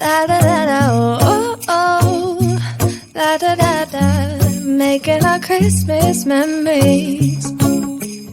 La da da da, oh oh oh. La da da da, making our Christmas memories.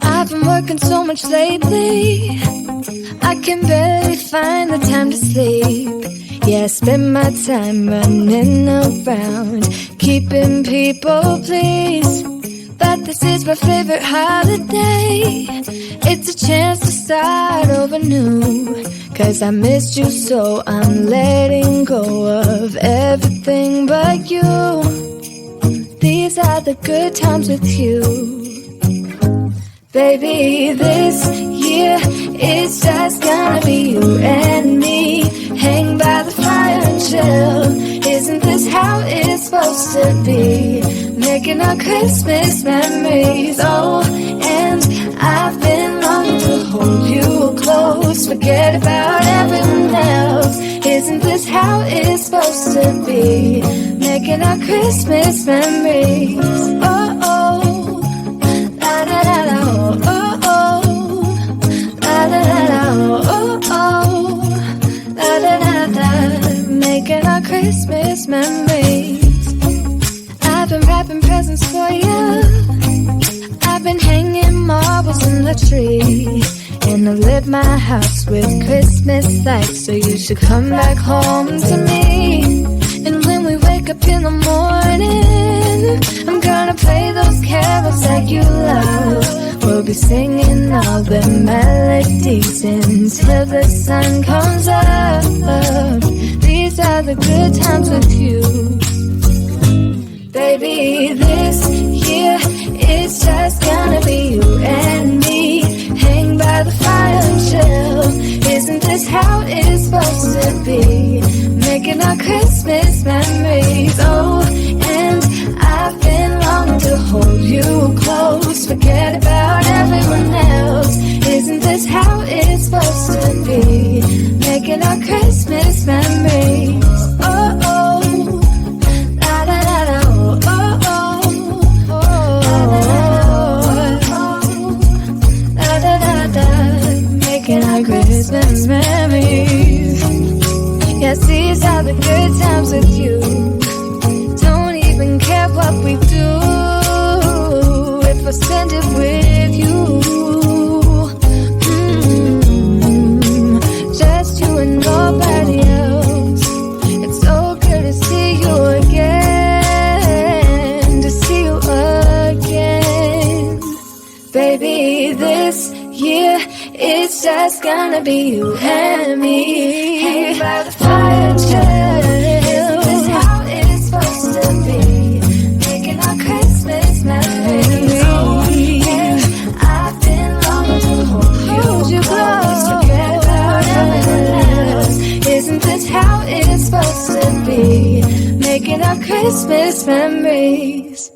I've been working so much lately, I can barely find the time to sleep. Yeah, I spend my time running around, keeping people pleased. But this is my favorite holiday. It's a chance to start over new. Cause I missed you so I'm letting go of everything but you. These are the good times with you. Baby, this year it's just gonna be you and me. Hang by the fire and chill. Isn't this how it's supposed to be? Making our Christmas memories. Oh, and I've been longing to hold you close. Forget about everyone else. Isn't this how it's supposed to be? Making our Christmas memories. Oh, oh, la da da da, oh, oh, oh, la da da da, oh, oh, la da da da, making our Christmas memories. I've been wrapping presents for you. I've been hanging marbles in the tree, and I've lit my house with Christmas lights. So you should come back home to me. And when we wake up in the morning, I'm gonna play those carols that you love. We'll be singing all the melodies until the sun comes up. These are the good times with you. Baby, this year it's just gonna be you and me. Hang by the fire and chill. Isn't this how it's supposed to be? Making our Christmas memories. Oh, and I've been longing to hold you close. Forget about everyone else. Isn't this how it's supposed to be? Making our Christmas memories. Oh, oh, la da da da, oh, oh, oh, la da da da, making our Christmas memories. Yes, these are the good times with you. Don't even care what we do if I spend it with you. Just you and nobody else. It's so good to see you again, to see you again. Baby, this year it's just gonna be you and me. Hang by the fire and chill. Isn't this how it's supposed to be? Making our Christmas memories. Oh, yeah. I've been longing to hold you close. Forget about everyone else. Isn't this how it's supposed to be? Making our Christmas memories.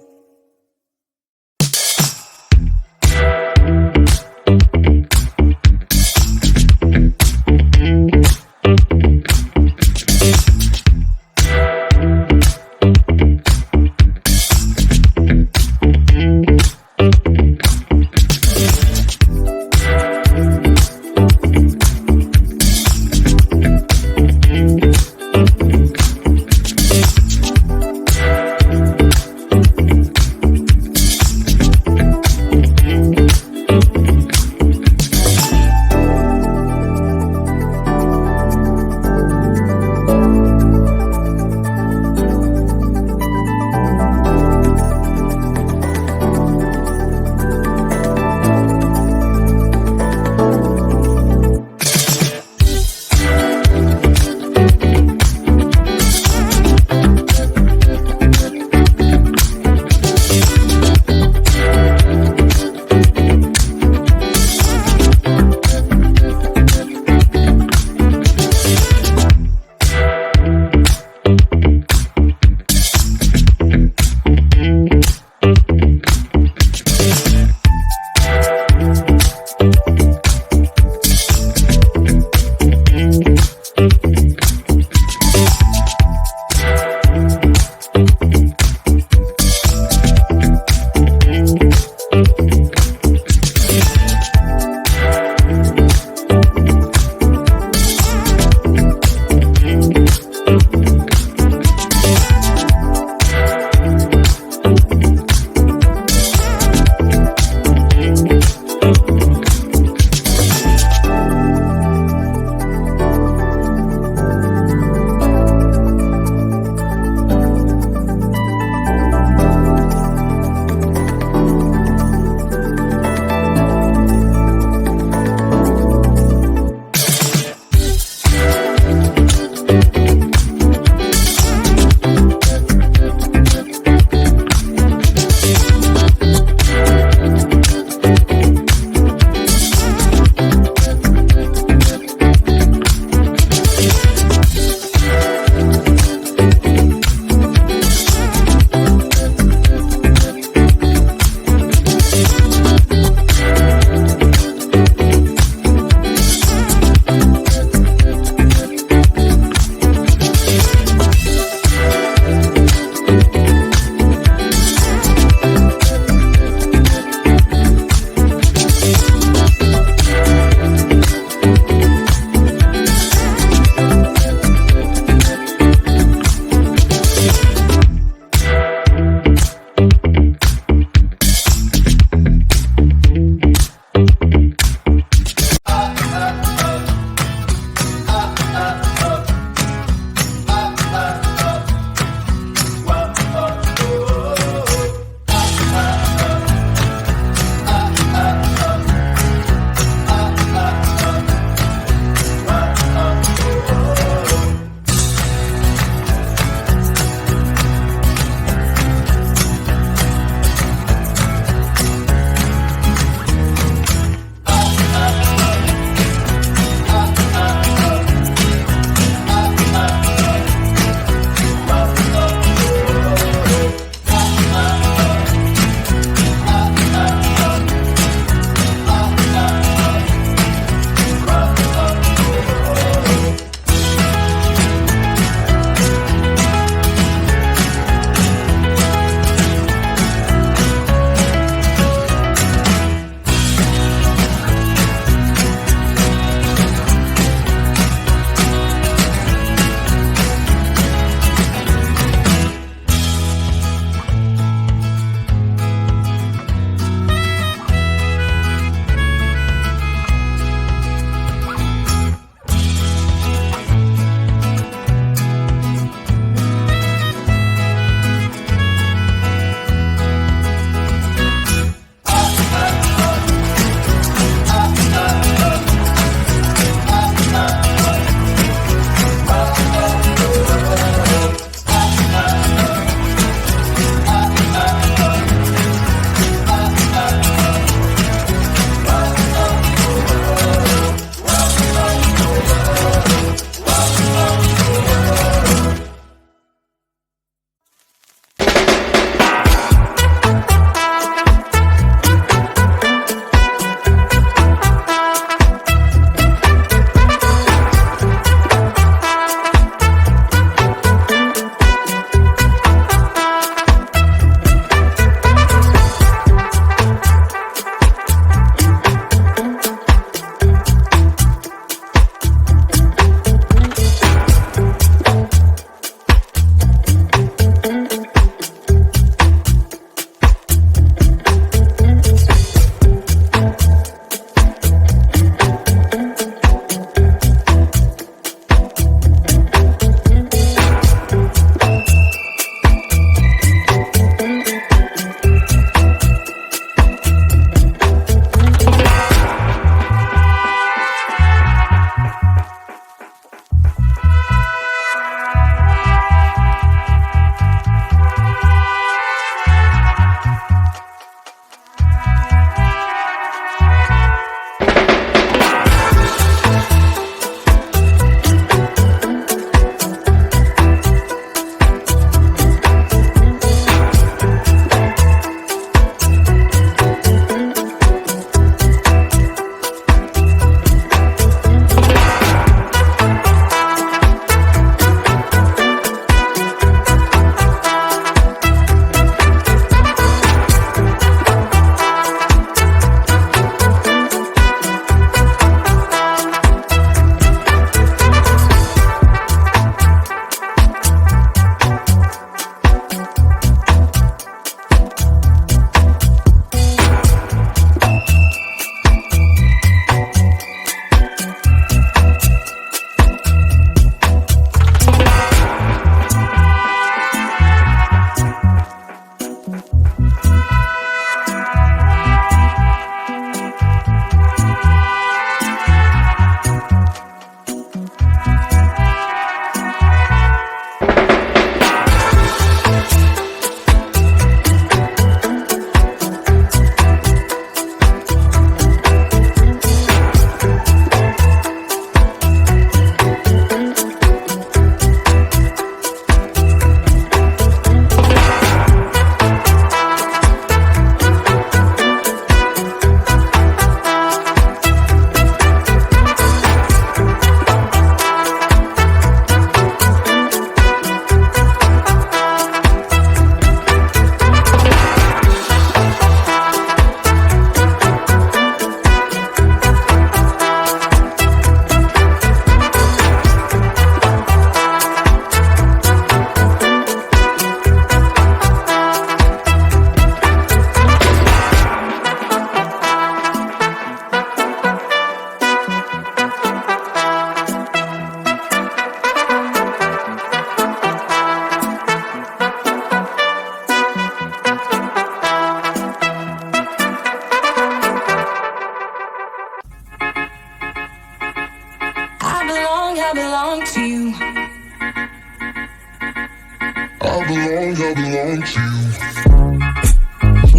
belong to you.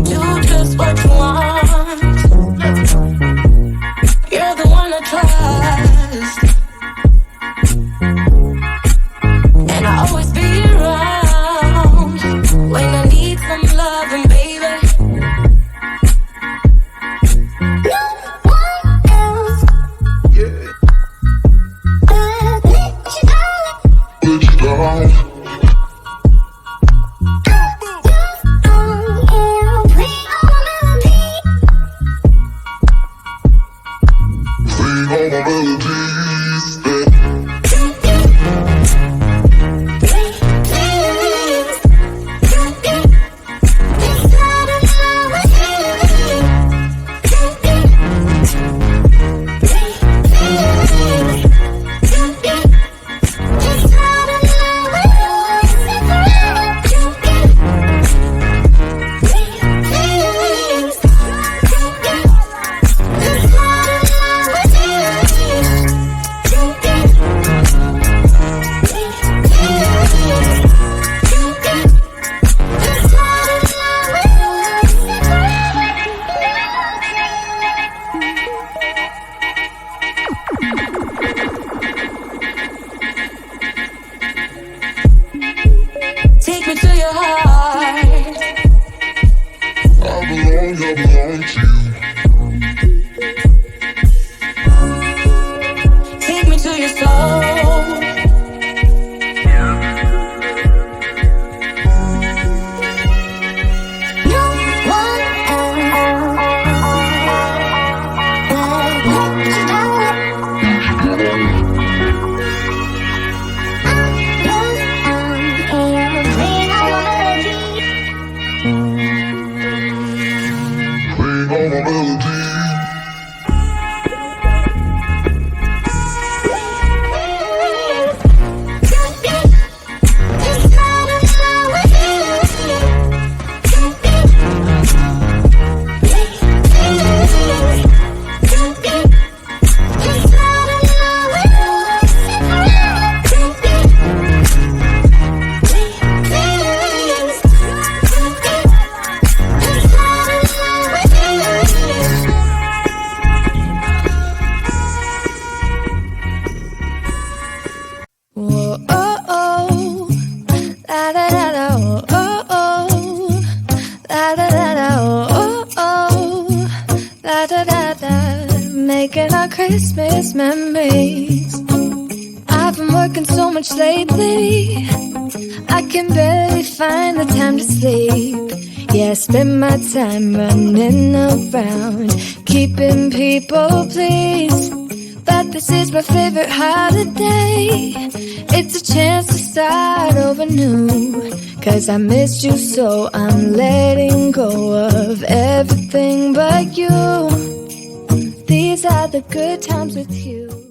Do just what you want. You're the one I trust, and I'll always be around when I need some loving, baby. No one else. Yeah. Let you down. Making our Christmas memories. I've been working so much lately, I can barely find the time to sleep. Yeah, I spend my time running around, keeping people pleased. But this is my favorite holiday. It's a chance to start over new, 'cause I missed you so I'm letting go of everything but you. These are the good times with you.